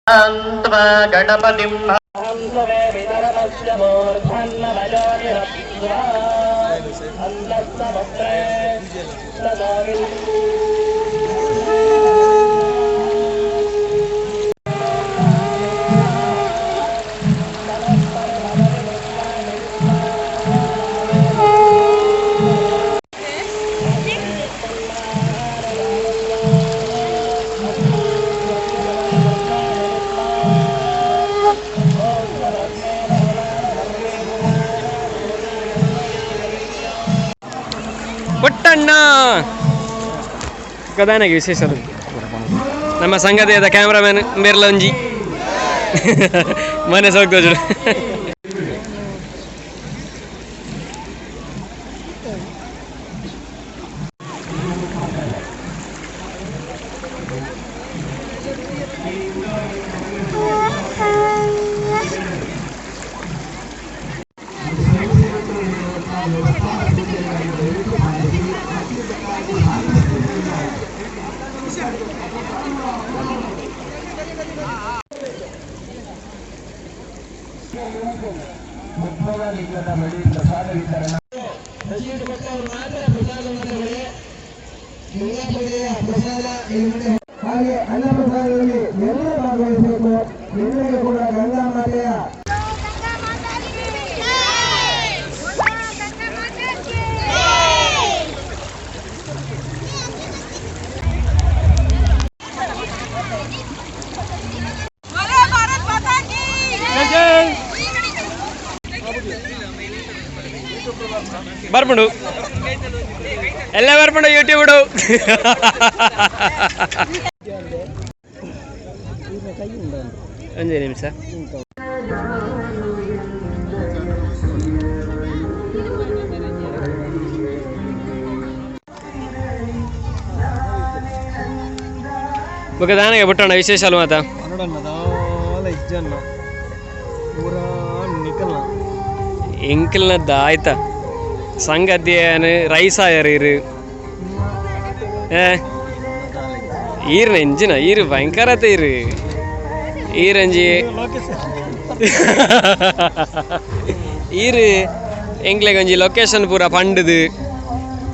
गणपतिं ಪುಟ್ಟಣ್ಣ ಕದಾನಾಗಿ ವಿಶೇಷ ನಮ್ಮ ಸಂಗತಿಯಾದ ಕ್ಯಾಮ್ರಾಮ್ಯಾನ್ ಬೆರ್ಲಂಜಿ ಮನೆ ಸೋಗ್ತೋಜು ಹಾಗೆ ಅನ್ನಪ್ರಸಾದದಲ್ಲಿ ಎಲ್ಲರೂ ಭಾಗವಹಿಸಬೇಕು. ಎಲ್ಲರಿಗೂ ಕೂಡ ಗಂಗಾ ಮಾತೆಯ ಬರ್ಬಿಡು ಎಲ್ಲ ಬರ್ಬಿಡು ಯೂಟ್ಯೂಬ್ ಬಿಡು ಒಂದು ನಿಮಿಷ ಬೊಕ್ಕ ದಾನಗೆ ಬಿಟ್ಟೋಣ ವಿಶೇಷ ಮಾತ ಎಂಕಲ್ನದ್ದ ಆಯ್ತಾ ಸಂಗತಿಯನು ರೈಸ್ ಆಯರು ಈರ್ನ ಎಂಜಿನ ಈರು ಭಯಂಕರತೆ ಇರು ಈರಂಜಿ ಈರು ಎಂಕ್ಲೆಗೊಂಜಿ ಲೊಕೇಶನ್ ಪೂರ ಪಂಡದು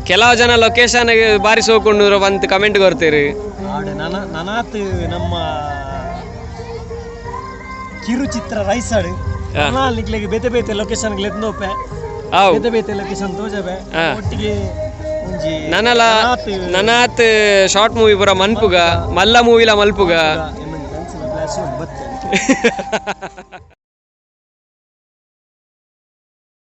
ಕೆಲವು ಜನ ಲೊಕೇಶನ್ ಬಾರಿ ಸೋಕೊಂಡು ಬಂತು ಕಮೆಂಟ್ ಕೊಡ್ತೀರಿ ನನಾತ್ ನಮ್ಮ ಕಿರುಚಿತ್ರ ರೈಸ್ ಆಡು ನಿಕ್ಲೆಗೆ ಬೇತೆ ಬೇತೆ ಲೊಕೇಶನ್ ಲೆತ್ನೋಪೆ ಬೇತೆ ಬೇತೆ ಲೊಕೇಶನ್ ತೋಜಬೆ ಒಟ್ಟಿಗೆ ನನಾತ್ ಶಾರ್ಟ್ ಮೂವಿ ಪೂರ ಮನ್ಪುಗ ಮಲ್ಲ ಮೂವಿಲ ಮಲ್ಪುಗ